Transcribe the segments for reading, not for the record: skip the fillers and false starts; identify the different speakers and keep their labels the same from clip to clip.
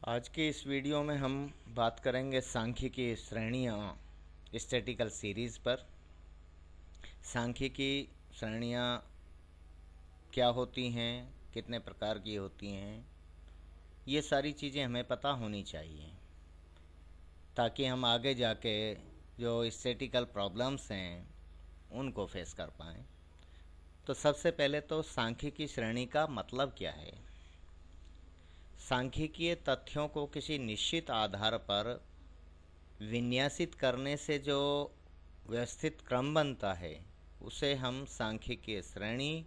Speaker 1: आज के इस वीडियो में हम बात करेंगे सांख्यिकी श्रेणियाँ स्टैटिकल सीरीज़ पर। सांख्यिकी श्रेणियाँ क्या होती हैं, कितने प्रकार की होती हैं, ये सारी चीज़ें हमें पता होनी चाहिए ताकि हम आगे जाके जो स्टैटिकल प्रॉब्लम्स हैं उनको फेस कर पाएँ। तो सबसे पहले तो सांख्यिकी श्रेणी का मतलब क्या है। सांख्यिकीय तथ्यों को किसी निश्चित आधार पर विन्यासित करने से जो व्यवस्थित क्रम बनता है उसे हम सांख्यिकीय श्रेणी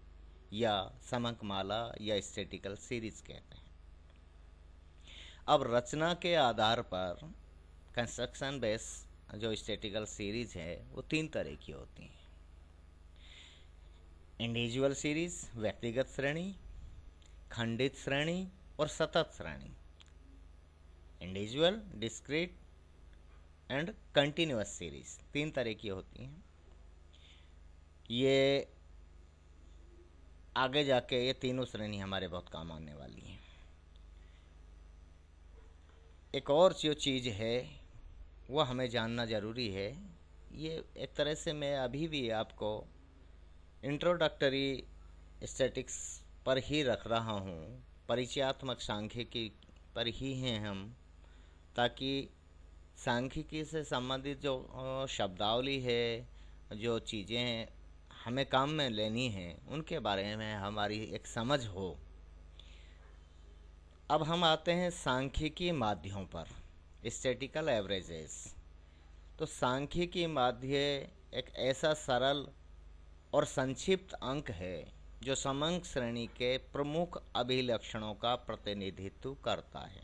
Speaker 1: या समकमाला या स्टैटिकल सीरीज कहते हैं। अब रचना के आधार पर कंस्ट्रक्शन बेस जो स्टैटिकल सीरीज है वो तीन तरह की होती हैं। इंडिविजुअल सीरीज व्यक्तिगत श्रेणी, खंडित श्रेणी और सतत श्रेणी। Individual, discrete and continuous series तीन तरह की होती हैं। ये आगे जाके ये तीनों श्रेणी हमारे बहुत काम आने वाली हैं। एक और जो चीज़ है वो हमें जानना ज़रूरी है। ये एक तरह से मैं अभी भी आपको इंट्रोडक्टरी स्टैटिक्स पर ही रख रहा हूँ, परिचयात्मक सांख्यिकी पर ही हैं हम, ताकि सांख्यिकी से संबंधित जो शब्दावली है, जो चीज़ें हमें काम में लेनी हैं, उनके बारे में हमारी एक समझ हो। अब हम आते हैं सांख्यिकी माध्यों पर, स्टैटिकल एवरेजेस। तो सांख्यिकी माध्य एक ऐसा सरल और संक्षिप्त अंक है जो समंक श्रेणी के प्रमुख अभिलक्षणों का प्रतिनिधित्व करता है।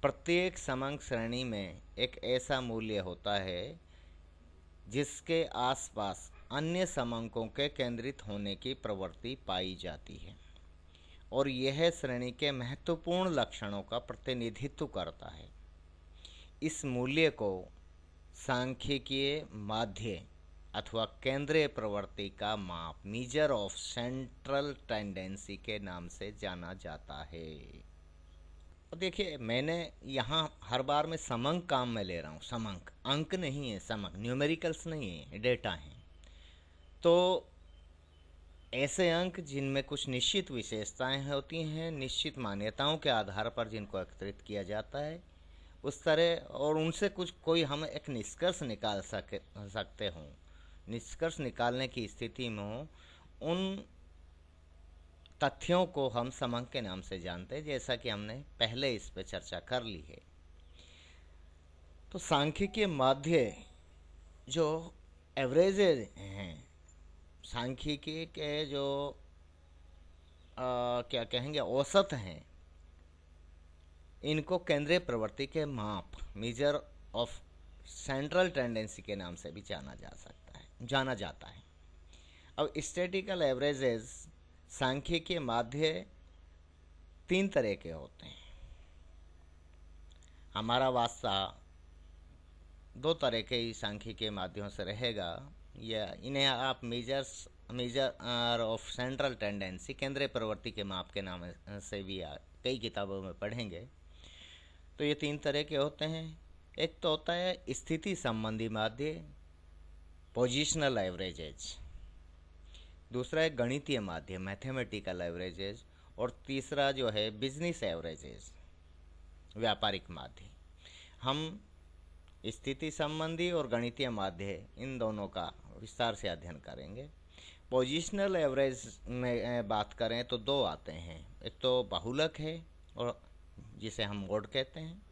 Speaker 1: प्रत्येक समंक श्रेणी में एक ऐसा मूल्य होता है जिसके आसपास अन्य समंकों के केंद्रित होने की प्रवृत्ति पाई जाती है और यह श्रेणी के महत्वपूर्ण लक्षणों का प्रतिनिधित्व करता है। इस मूल्य को सांख्यिकीय माध्य अथवा केंद्रीय प्रवृत्ति का माप, मीजर ऑफ सेंट्रल टेंडेंसी के नाम से जाना जाता है। तो देखिए, मैंने यहाँ हर बार मैं समंक काम में ले रहा हूँ। समंक अंक नहीं है, समंक न्यूमेरिकल्स नहीं है, डेटा हैं। तो ऐसे अंक जिनमें कुछ निश्चित विशेषताएं होती हैं, निश्चित मान्यताओं के आधार पर जिनको एकत्रित किया जाता है, उस तरह, और उनसे कुछ कोई हम एक निष्कर्ष निकाल सकते हों, निष्कर्ष निकालने की स्थिति में हो, उन तथ्यों को हम समंक के नाम से जानते हैं, जैसा कि हमने पहले इस पर चर्चा कर ली है। तो सांख्यिकीय माध्य जो एवरेजेज हैं, सांख्यिकी के जो क्या कहेंगे औसत हैं, इनको केंद्रीय प्रवृत्ति के माप, मेजर ऑफ सेंट्रल टेंडेंसी के नाम से भी जाना जाता है। अब स्टैटिकल एवरेजेस सांख्यिकीय माध्य तीन तरह के होते हैं। हमारा वास्ता दो तरह के ही सांख्यिकीय माध्यों से रहेगा, या इन्हें आप मेजर ऑफ सेंट्रल टेंडेंसी, केंद्रीय प्रवृत्ति के माप के नाम से भी कई किताबों में पढ़ेंगे। तो ये तीन तरह के होते हैं। एक तो होता है स्थिति संबंधी माध्य, पोजिशनल एवरेजेज। दूसरा है गणितीय माध्य, मैथमेटिकल एवरेजेज। और तीसरा जो है बिजनेस एवरेजेज, व्यापारिक माध्य। हम स्थिति संबंधी और गणितीय माध्य इन दोनों का विस्तार से अध्ययन करेंगे। पोजिशनल एवरेज में बात करें तो दो आते हैं। एक तो बहुलक है, और जिसे हम मोड कहते हैं,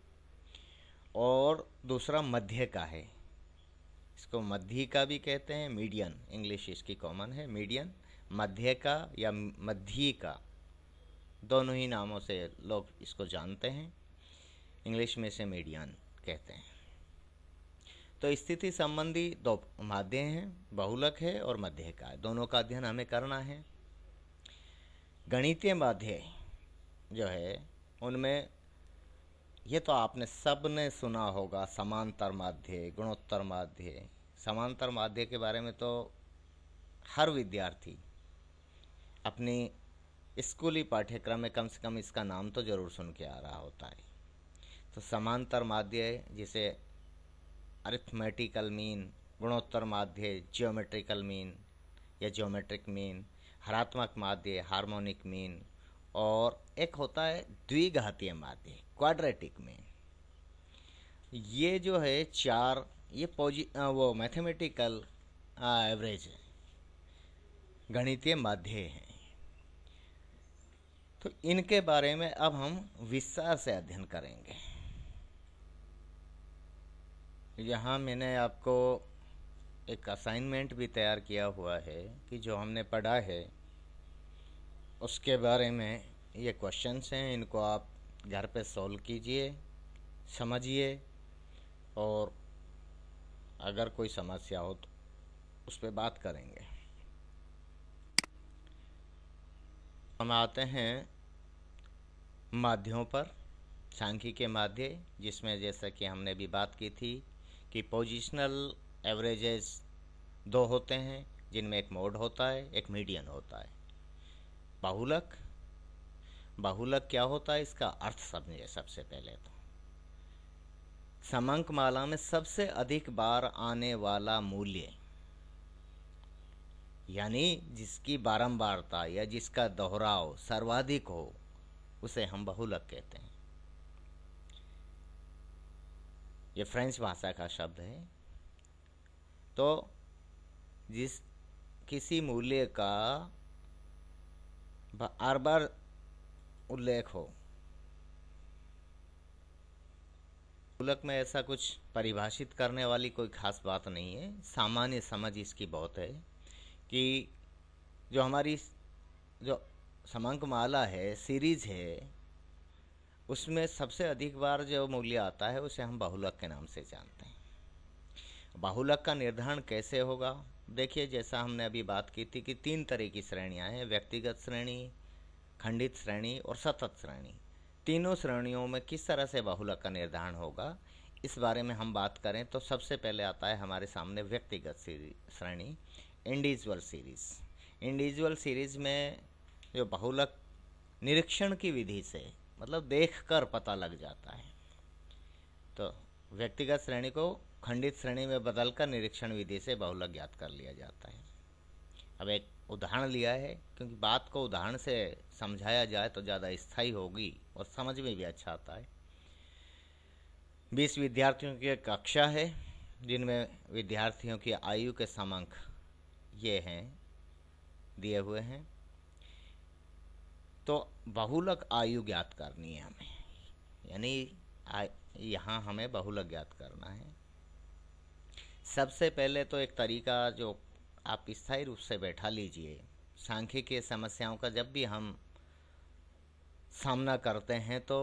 Speaker 1: और दूसरा मध्य का है। इसको मध्य का भी कहते हैं, मीडियन, इंग्लिश इसकी कॉमन है, मीडियन। मध्य का या मध्य का, दोनों ही नामों से लोग इसको जानते हैं। इंग्लिश में से मीडियन कहते हैं। तो स्थिति संबंधी दो माध्य हैं, बहुलक है और मध्य का है। दोनों का अध्ययन हमें करना है। गणितीय माध्य जो है उनमें ये तो आपने सब ने सुना होगा, समांतर माध्य, गुणोत्तर माध्य। समांतर माध्य के बारे में तो हर विद्यार्थी अपनी स्कूली पाठ्यक्रम में कम से कम इसका नाम तो ज़रूर सुन के आ रहा होता है। तो समांतर माध्य, जिसे अरिथमेटिकल मीन, गुणोत्तर माध्य जियोमेट्रिकल मीन या जियोमेट्रिक मीन, हरात्मक माध्य हार्मोनिक मीन, और एक होता है द्विघातीय माध्य क्वाड्रेटिक मीन। ये जो है चार, ये वो मैथमेटिकल एवरेज गणितीय माध्य हैं। तो इनके बारे में अब हम विस्तार से अध्ययन करेंगे। यहाँ मैंने आपको एक असाइनमेंट भी तैयार किया हुआ है कि जो हमने पढ़ा है उसके बारे में ये क्वेश्चंस हैं, इनको आप घर पे सॉल्व कीजिए, समझिए, और अगर कोई समस्या हो तो उस पर बात करेंगे। हम आते हैं माध्यों पर। सांख्यिकीय माध्य, जिसमें जैसा कि हमने भी बात की थी कि पोजिशनल एवरेजेस दो होते हैं, जिनमें एक मोड होता है, एक मीडियन होता है। बाहुलक, बाहुलक क्या होता है इसका अर्थ समझिए। सबसे पहले तो समांक माला में सबसे अधिक बार आने वाला मूल्य, यानी जिसकी बारंबारता या जिसका दोहराव सर्वाधिक हो, उसे हम बहुलक कहते हैं। ये फ्रेंच भाषा का शब्द है। तो जिस किसी मूल्य का बार बार उल्लेख हो, बहुलक में ऐसा कुछ परिभाषित करने वाली कोई खास बात नहीं है। सामान्य समझ इसकी बहुत है कि जो हमारी जो समांक माला है, सीरीज है, उसमें सबसे अधिक बार जो मूल्य आता है उसे हम बहुलक के नाम से जानते हैं। बहुलक का निर्धारण कैसे होगा? देखिए, जैसा हमने अभी बात की थी कि 3 तरह की श्रेणियां हैं, व्यक्तिगत श्रेणी, खंडित श्रेणी और सतत श्रेणी। तीनों श्रेणियों में किस तरह से बहुलक का निर्धारण होगा, इस बारे में हम बात करें तो सबसे पहले आता है हमारे सामने व्यक्तिगत श्रेणी, इंडिविजुअल सीरीज। इंडिविजुअल सीरीज में जो बहुलक निरीक्षण की विधि से, मतलब देखकर पता लग जाता है। तो व्यक्तिगत श्रेणी को खंडित श्रेणी में बदलकर निरीक्षण विधि से बहुलक ज्ञात कर लिया जाता है। अब एक उदाहरण लिया है, क्योंकि बात को उदाहरण से समझाया जाए तो ज़्यादा स्थायी होगी और समझ में भी अच्छा आता है। 20 विद्यार्थियों की एक कक्षा है, जिनमें विद्यार्थियों की आयु के समांक ये हैं, दिए हुए हैं। तो बहुलक आयु ज्ञात करनी है हमें, यानी यहाँ हमें बहुलक ज्ञात करना है। सबसे पहले तो एक तरीका जो आप स्थायी रूप से बैठा लीजिए, सांख्यिकीय समस्याओं का जब भी हम सामना करते हैं तो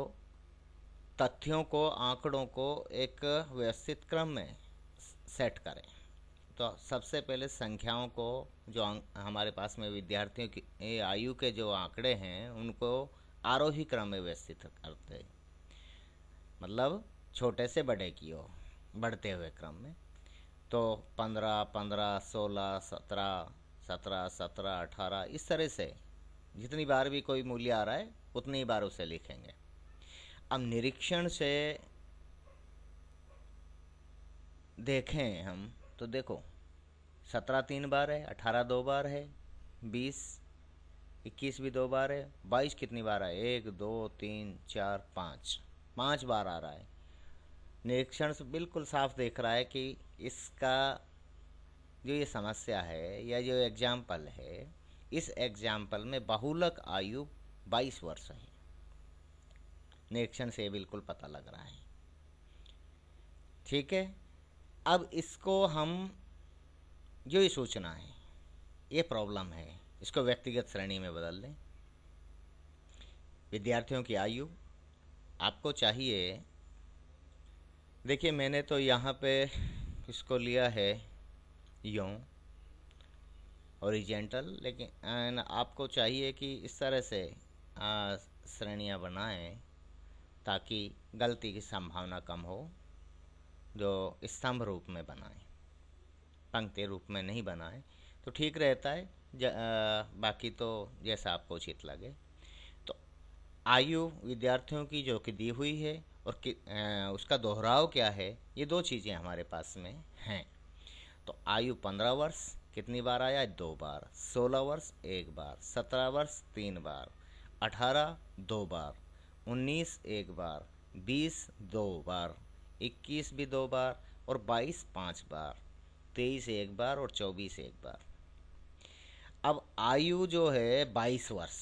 Speaker 1: तथ्यों को, आंकड़ों को एक व्यवस्थित क्रम में सेट करें। तो सबसे पहले संख्याओं को, जो हमारे पास में विद्यार्थियों की आयु के जो आंकड़े हैं, उनको आरोही क्रम में व्यवस्थित करते, मतलब छोटे से बड़े की ओर बढ़ते हुए क्रम में। तो 15, 15, 16, 17, 17, 17, 18, इस तरह से जितनी बार भी कोई मूल्य आ रहा है उतनी बार उसे लिखेंगे। अब निरीक्षण से देखें हम तो देखो, 17 3 बार है, 18 2 बार है, 20, 21 भी 2 बार है, 22 कितनी बार है? 1 2 3 4 5 बार आ रहा है। निरीक्षण से बिल्कुल साफ देख रहा है कि इसका जो ये समस्या है या जो एग्जाम्पल है, इस एग्जाम्पल में बहुलक आयु 22 वर्ष है। निरीक्षण से बिल्कुल पता लग रहा है। ठीक है, अब इसको हम जो ये सोचना है, ये प्रॉब्लम है, इसको व्यक्तिगत श्रेणी में बदल दें। विद्यार्थियों की आयु आपको चाहिए, देखिए मैंने तो यहाँ पे इसको लिया है यूँ ओरिजेंटल, लेकिन आपको चाहिए कि इस तरह से श्रेणियाँ बनाएं ताकि गलती की संभावना कम हो। जो स्तंभ रूप में बनाएं, पंक्ति रूप में नहीं बनाएं। तो ठीक रहता है। बाकी तो जैसा आपको उचित लगे। तो आयु विद्यार्थियों की जो कि दी हुई है और उसका दोहराव क्या है, ये दो चीज़ें हमारे पास में हैं। तो आयु 15 वर्ष कितनी बार आया? 2 बार। 16 वर्ष 1 बार। 17 वर्ष 3 बार। 18 2 बार। 19 1 बार। 20 2 बार। 21 भी 2 बार और 22 5 बार। 23 1 बार और 24 1 बार। अब आयु जो है 22 वर्ष,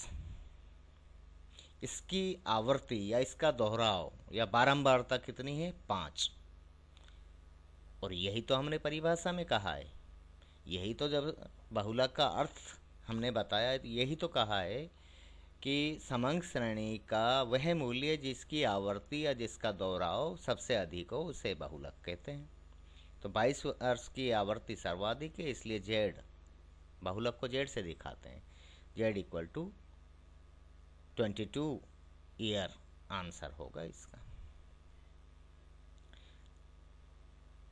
Speaker 1: इसकी आवर्ती या इसका दोहराव या बारंबारता कितनी है? 5। और यही तो हमने परिभाषा में कहा है, यही तो जब बहुलक का अर्थ हमने बताया है, तो यही तो कहा है कि समंक श्रेणी का वह मूल्य जिसकी आवर्ती या जिसका दोहराव सबसे अधिक हो उसे बहुलक कहते हैं। तो 22 वर्ष की आवर्ती सर्वाधिक है, इसलिए जेड, बहुलक को जेड से दिखाते हैं। Z equal to 22 year answer होगा इसका।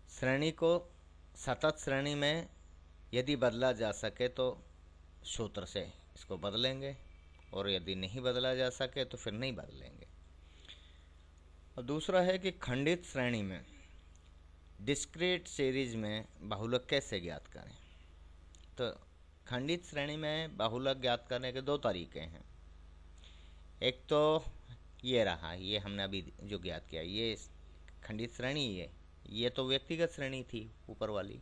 Speaker 1: श्रेणी को सतत श्रेणी में यदि बदला जा सके तो सूत्र से इसको बदलेंगे, और यदि नहीं बदला जा सके तो फिर नहीं बदलेंगे। और दूसरा है कि खंडित श्रेणी में डिस्क्रीट सीरीज में बहुलक कैसे ज्ञात करें। तो खंडित श्रेणी में बहुलक ज्ञात करने के दो तरीके हैं। एक तो ये रहा, ये हमने अभी जो ज्ञात किया, ये खंडित श्रेणी है, ये तो व्यक्तिगत श्रेणी थी ऊपर वाली,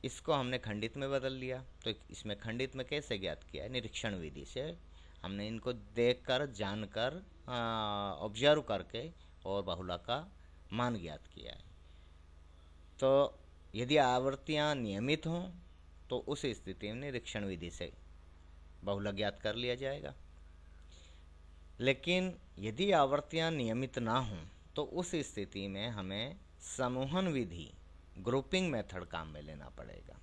Speaker 1: इसको हमने खंडित में बदल लिया। तो इसमें खंडित में कैसे ज्ञात किया? निरीक्षण विधि से हमने इनको देखकर, जानकर, ऑब्जर्व करके और बहुलक का मान ज्ञात किया है। तो यदि आवर्तियाँ नियमित हों तो उस स्थिति में निरीक्षण विधि से बहुलक ज्ञात कर लिया जाएगा। लेकिन यदि आवर्तियाँ नियमित ना हों तो उस स्थिति में हमें समूहन विधि, ग्रुपिंग मेथड काम में लेना पड़ेगा।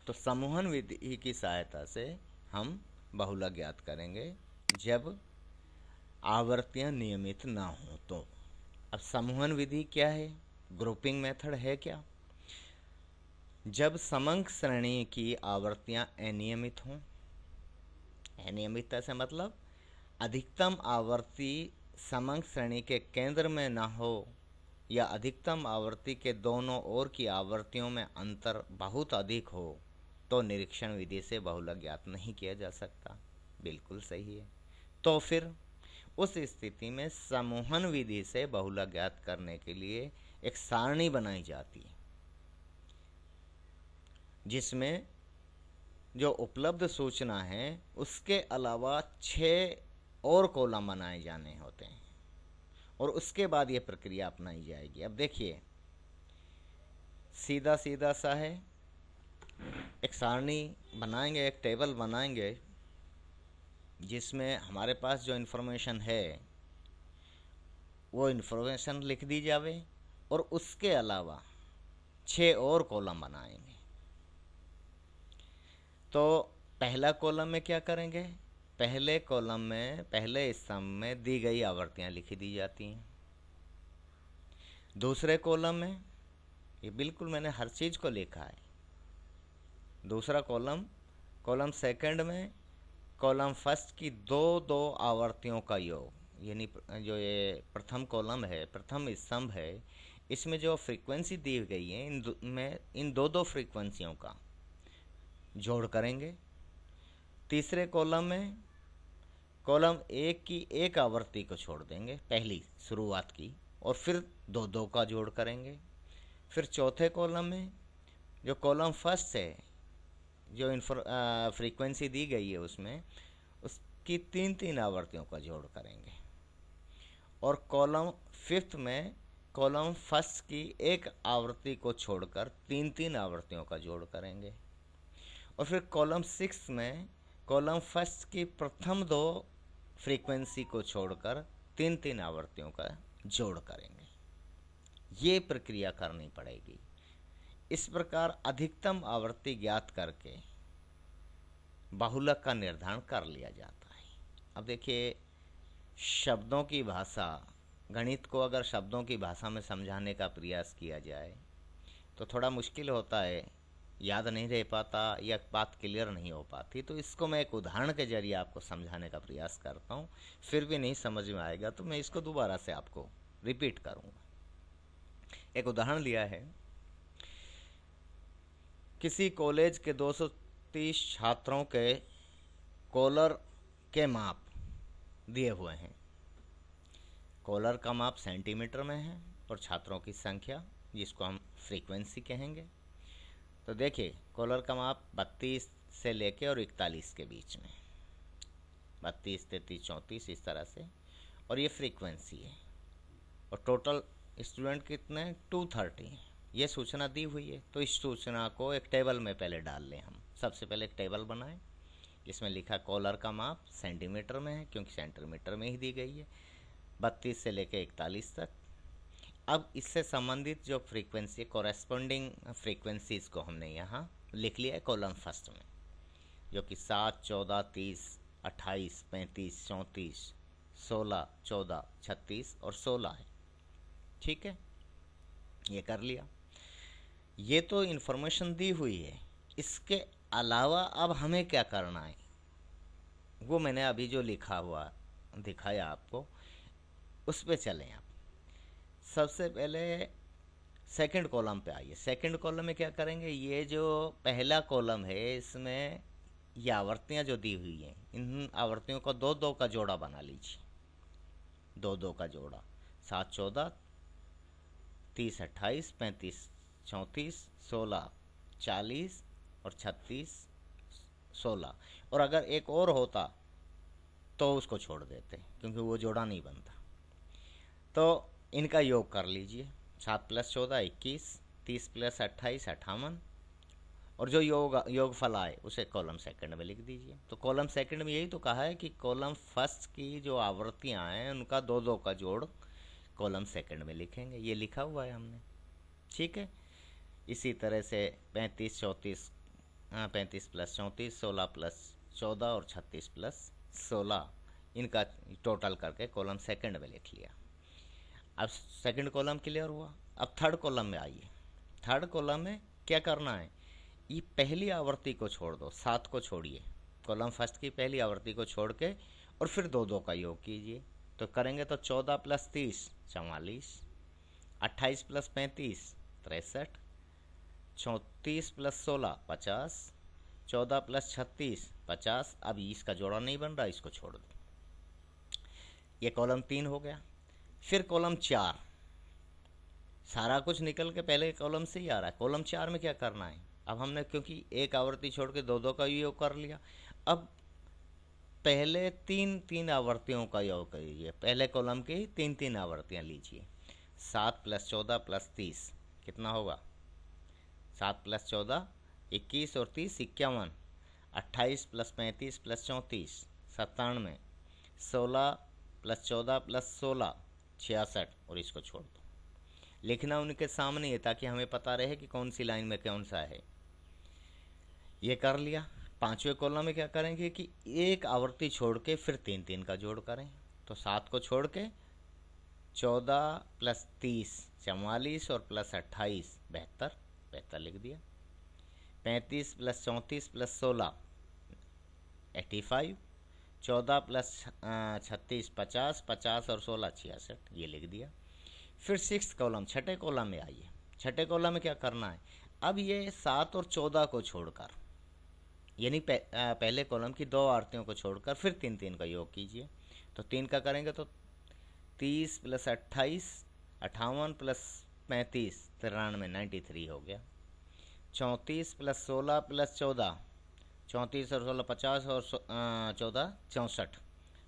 Speaker 1: तो समूहन विधि की सहायता से हम बहुलक ज्ञात करेंगे जब आवर्तियाँ नियमित ना हों तो। अब समूहन विधि क्या है, ग्रुपिंग मेथड है क्या? जब समंक श्रेणी की आवर्तियाँ अनियमित हों, अनियमितता से मतलब अधिकतम आवर्ती समंक श्रेणी के केंद्र में ना हो या अधिकतम आवर्ती के दोनों ओर की आवर्तियों में अंतर बहुत अधिक हो, तो निरीक्षण विधि से बहुलक ज्ञात नहीं किया जा सकता। बिल्कुल सही है। तो फिर उस स्थिति में समूहन विधि से बहुलक ज्ञात करने के लिए एक सारणी बनाई जाती है, जिसमें जो उपलब्ध सूचना है उसके अलावा 6 और कॉलम बनाए जाने होते हैं, और उसके बाद ये प्रक्रिया अपनाई जाएगी। अब देखिए, सीधा सीधा सा है, एक सारणी बनाएंगे, एक टेबल बनाएंगे जिसमें हमारे पास जो इन्फॉर्मेशन है वो इन्फॉर्मेशन लिख दी जावे, और उसके अलावा 6 और कॉलम बनाएंगे। तो पहला कॉलम में क्या करेंगे? पहले कॉलम में, पहले स्तंभ में दी गई आवर्तियाँ लिखी दी जाती हैं। दूसरे कॉलम में, ये बिल्कुल मैंने हर चीज़ को लिखा है। दूसरा कॉलम, कॉलम सेकंड में कॉलम फर्स्ट की दो आवर्तियों का योग, यानी जो ये प्रथम कॉलम है, प्रथम स्तंभ है, इसमें जो फ्रीक्वेंसी दी गई है इन दो फ्रीक्वेंसियों का जोड़ करेंगे। तीसरे कॉलम में कॉलम एक की एक आवर्ती को छोड़ देंगे, पहली शुरुआत की, और फिर दो का जोड़ करेंगे। फिर चौथे कॉलम में जो कॉलम फर्स्ट से जो फ्रीक्वेंसी दी गई है उसमें उसकी 3 आवर्तियों का जोड़ करेंगे। और कॉलम फिफ्थ में कॉलम फर्स्ट की एक आवर्ती को छोड़कर 3 आवर्तियों का जोड़ करेंगे। और फिर कॉलम 6 में कॉलम फर्स्ट की प्रथम 2 फ्रीक्वेंसी को छोड़कर 3 आवर्तियों का जोड़ करेंगे। ये प्रक्रिया करनी पड़ेगी। इस प्रकार अधिकतम आवर्ती ज्ञात करके बहुलक का निर्धारण कर लिया जाता है। अब देखिए, शब्दों की भाषा, गणित को अगर शब्दों की भाषा में समझाने का प्रयास किया जाए तो थोड़ा मुश्किल होता है। याद नहीं रह पाता या बात क्लियर नहीं हो पाती, तो इसको मैं एक उदाहरण के जरिए आपको समझाने का प्रयास करता हूँ। फिर भी नहीं समझ में आएगा तो मैं इसको दोबारा से आपको रिपीट करूँगा। एक उदाहरण लिया है, किसी कॉलेज के 230 छात्रों के कॉलर के माप दिए हुए हैं। कॉलर का माप सेंटीमीटर में है और छात्रों की संख्या, जिसको हम फ्रीक्वेंसी कहेंगे। तो देखिए, कॉलर का माप 32 से लेके और 41 के बीच में, 32, 33, 34 इस तरह से, और ये फ्रीक्वेंसी है। और टोटल स्टूडेंट कितने हैं? 230 हैं। ये सूचना दी हुई है, तो इस सूचना को एक टेबल में पहले डाल लें हम। सबसे पहले एक टेबल बनाएं जिसमें लिखा कॉलर का माप सेंटीमीटर में है, क्योंकि सेंटीमीटर में ही दी गई है, 32 से लेकर 41 तक। अब इससे संबंधित जो फ्रीक्वेंसी, कोरेस्पोंडिंग फ्रीक्वेंसीज को हमने यहाँ लिख लिया है कॉलम फर्स्ट में, जो कि 7, 14, 30, 28, 35, 34, 16, 14, 36 और 16 है। ठीक है, ये कर लिया। ये तो इन्फॉर्मेशन दी हुई है। इसके अलावा अब हमें क्या करना है, वो मैंने अभी जो लिखा हुआ दिखाया आपको, उस पे चलें आप। सबसे पहले सेकंड कॉलम पे आइए। सेकंड कॉलम में क्या करेंगे, ये जो पहला कॉलम है इसमें ये आवृत्तियाँ जो दी हुई हैं, इन आवृत्तियों का 2-2 का जोड़ा बना लीजिए। 2-2 का जोड़ा, 7, 14, 30, 28, 35, 34, 16, 40 और 36, 16। और अगर एक और होता तो उसको छोड़ देते, क्योंकि वो जोड़ा नहीं बनता। तो इनका योग कर लीजिए। 7 + 14 21, 30 + 28 58, और जो योगफल आए उसे कॉलम सेकंड में लिख दीजिए। तो कॉलम सेकंड में यही तो कहा है कि कॉलम फर्स्ट की जो आवृत्तियां हैं उनका 2-2 का जोड़ कॉलम सेकंड में लिखेंगे। ये लिखा हुआ है हमने। ठीक है, इसी तरह से 35 + 34, 16 + 14 और 36 + 16, इनका टोटल करके कॉलम सेकंड में लिख लिया। अब सेकंड कॉलम क्लियर हुआ। अब थर्ड कॉलम में आइए। थर्ड कॉलम में क्या करना है, ये पहली आवृत्ति को छोड़ दो, 7 को छोड़िए, कॉलम फर्स्ट की पहली आवृत्ति को छोड़ के, और फिर 2-2 का योग कीजिए। तो करेंगे तो 14 + 30 44, 28 + 35 63, 34 + 16 50, 14 + 36 50। अब इसका जोड़ा नहीं बन रहा, इसको छोड़ दो। ये कॉलम 3 हो गया। फिर कॉलम 4, सारा कुछ निकल के पहले कॉलम से ही आ रहा है। कॉलम 4 में क्या करना है, अब हमने क्योंकि एक आवृत्ति छोड़ के 2-2 का योग कर लिया, अब पहले 3-3 आवृत्तियों का योग करिए। पहले कॉलम की 3-3 आवृत्तियाँ लीजिए। 7 + 14 + 30 कितना होगा? 7 + 14 21 और 30 51, 28 + 35 + 34 97, 16 + 14 + 16 66, और इसको छोड़ दो। लिखना उनके सामने है ताकि हमें पता रहे कि कौन सी लाइन में कौन सा है। ये कर लिया। पांचवें कॉलम में क्या करेंगे कि एक आवृत्ति छोड़ के फिर 3-3 का जोड़ करें। तो 7 को छोड़ के 14 + 30 44 और +28 72 लिख दिया। 35 + 34 + 16 85, 14 + 36 50, 50 और 16 66, ये लिख दिया। फिर सिक्स्थ कॉलम, छठे कॉलम में आइए। छठे कॉलम में क्या करना है, अब ये 7 और 14 को छोड़कर, यानी पहले कॉलम की 2 आरतियों को छोड़कर फिर 3-3 का योग कीजिए। तो 3 का करेंगे तो 30 + 28 58 + 35 93 93 हो गया। 34 + 16 + 14 34 और 16 50 और 14 64।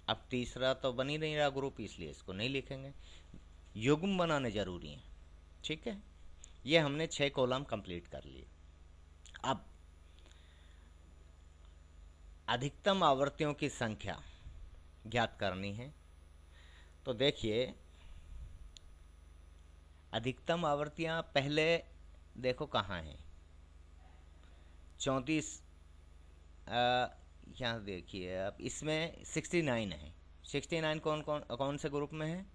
Speaker 1: अब तीसरा तो बन ही नहीं रहा ग्रुप, इसलिए इसको नहीं लिखेंगे, युग्म बनाने जरूरी है। ठीक है, ये हमने 6 कॉलम कंप्लीट कर लिए। अब अधिकतम आवृत्तियों की संख्या ज्ञात करनी है। तो देखिए, अधिकतम आवृत्तियां पहले देखो कहाँ हैं। 34, यहाँ देखिए, अब इसमें 69 है। 69 कौन से ग्रुप में है?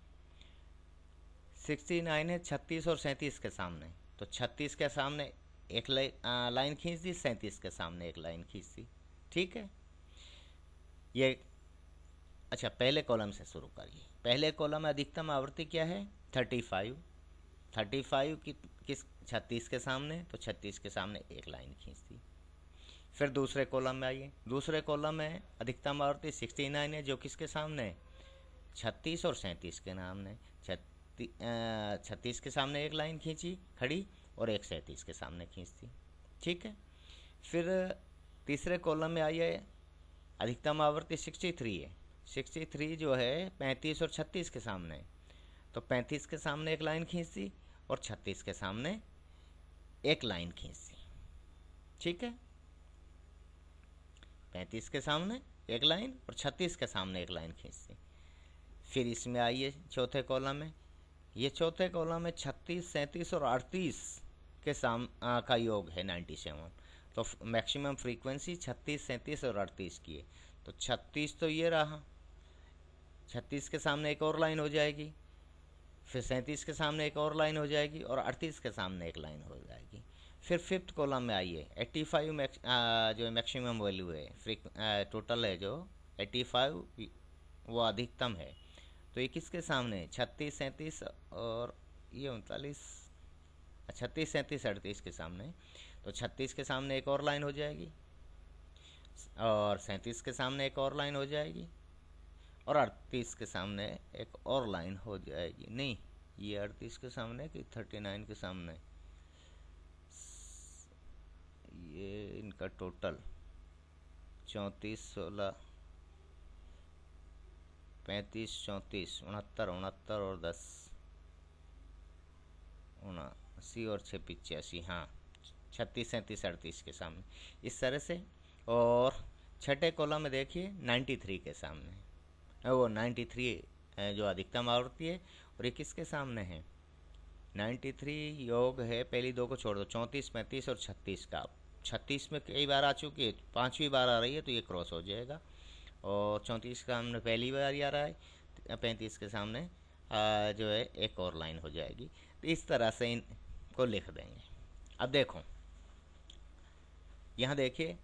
Speaker 1: 69 है 36 और 37 के सामने। तो 36 के सामने एक लाइन खींच दी, 37 के सामने एक लाइन खींच दी। ठीक है, ये अच्छा पहले कॉलम से शुरू करिए। पहले कॉलम में अधिकतम आवृत्ति क्या है? 35। 35 की किस 36 के सामने, तो 36 के सामने एक लाइन खींच दी। फिर दूसरे कॉलम में आइए। दूसरे कॉलम में अधिकतम आवृत्ति 69 है, जो किसके सामने है? 36 और 37 के सामने। 36 के सामने एक लाइन खींची खड़ी और एक 37 के सामने खींच दी। ठीक है, फिर तीसरे कॉलम में आइए। अधिकतम आवृत्ति 63 है। 63 जो है 35 और 36 के सामने, तो 35 के सामने एक लाइन खींच दी और 36 के सामने एक लाइन खींच दी। ठीक है, 35 के सामने एक लाइन और 36 के सामने एक लाइन खींच दी। फिर इसमें आइए चौथे कॉलम में। ये चौथे कॉलम में 36, 37 और 38 के का योग है 97। तो मैक्सिमम फ्रीक्वेंसी 36, 37 और 38 की है। तो 36 तो ये रहा, 36 के सामने एक और लाइन हो जाएगी, फिर 37 के सामने एक और लाइन हो जाएगी और 38 के सामने एक लाइन हो जाएगी। फिर फिफ्थ कॉलम में आइए। 85 जो मैक्सिमम वैल्यू है, टोटल है जो 85 वो अधिकतम है। तो ये किसके सामने? 36, 37 और ये 39, 36, 37, 38 के सामने। तो 36 के सामने एक और लाइन हो जाएगी और 37 के सामने एक और लाइन हो जाएगी और 38 के सामने एक और लाइन हो जाएगी। नहीं, ये 38 के सामने कि 39 के सामने, ये इनका टोटल 34, 16, 35, 34, 69, 69 और 10, 79 और 6, 85। हाँ, 36, 37, 38 के सामने इस तरह से। और छठे कॉलम में देखिए 93 के सामने, वो 93 जो अधिकतम आवृत्ति है और ये किसके सामने है? 93 योग है, पहली दो को छोड़ दो, 34, 35 और 36 का। 36 में कई बार आ चुकी है, 5वीं बार आ रही है, तो ये क्रॉस हो जाएगा। और 34 के सामने पहली बार ही आ रहा है, 35 के सामने जो है एक और लाइन हो जाएगी। तो इस तरह से इनको लिख देंगे। अब देखो यहाँ देखिए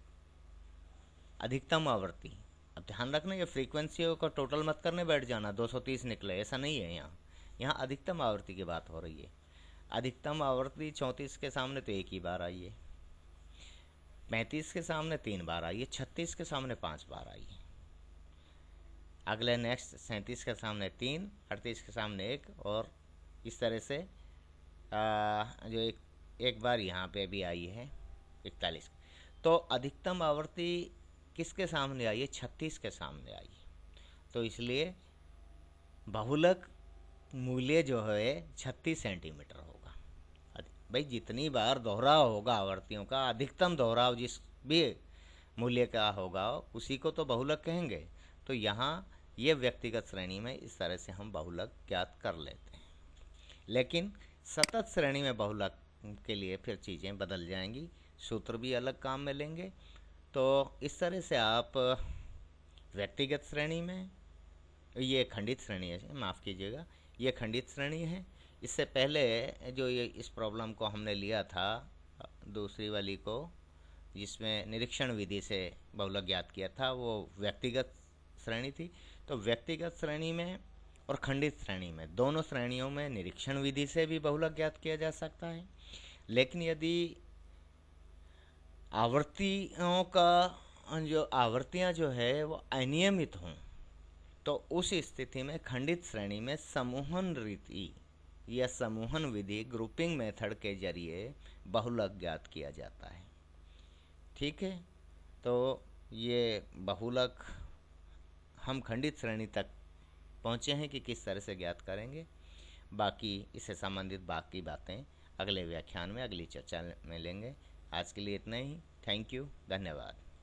Speaker 1: अधिकतम आवृत्ति। अब ध्यान रखना, ये फ्रीक्वेंसियों का टोटल मत करने बैठ जाना 230 निकले, ऐसा नहीं है। यहाँ अधिकतम आवृत्ति की बात हो रही है। अधिकतम आवृत्ति 34 के सामने तो एक ही बार आई है, 35 के सामने 3 बार आई है, 36 के सामने 5 बार आई है। अगले नेक्स्ट 37 के सामने 3, 38 के सामने 1 और इस तरह से जो एक बार यहाँ पे भी आई है 41। तो अधिकतम आवृत्ति किसके सामने आई है? 36 के सामने आई है। तो इसलिए बहुलक मूल्य जो है 36 सेंटीमीटर होगा। भाई जितनी बार दोहराव होगा आवृत्तियों का, अधिकतम दोहराव जिस भी मूल्य का होगा उसी को तो बहुलक कहेंगे। तो यहाँ ये व्यक्तिगत श्रेणी में इस तरह से हम बहुलक ज्ञात कर लेते हैं। लेकिन सतत श्रेणी में बहुलक के लिए फिर चीज़ें बदल जाएंगी, सूत्र भी अलग काम में लेंगे। तो इस तरह से आप व्यक्तिगत श्रेणी में, ये खंडित श्रेणी है, माफ़ कीजिएगा, ये खंडित श्रेणी है। इससे पहले जो ये इस प्रॉब्लम को हमने लिया था दूसरी वाली को, जिसमें निरीक्षण विधि से बहुलक ज्ञात किया था, वो व्यक्तिगत श्रेणी थी। तो व्यक्तिगत श्रेणी में और खंडित श्रेणी में, दोनों श्रेणियों में निरीक्षण विधि से भी बहुलक ज्ञात किया जा सकता है। लेकिन यदि आवृत्तियों का जो आवृत्तियाँ जो है वो अनियमित हों, तो उस स्थिति में खंडित श्रेणी में समूहन रीति या समूहन विधि, ग्रुपिंग मेथड के जरिए बहुलक ज्ञात किया जाता है। ठीक है, तो ये बहुलक हम खंडित श्रेणी तक पहुँचे हैं कि किस तरह से ज्ञात करेंगे। बाकी इससे संबंधित बाकी बातें अगले व्याख्यान में, अगली चर्चा में लेंगे। आज के लिए इतना ही। थैंक यू, धन्यवाद।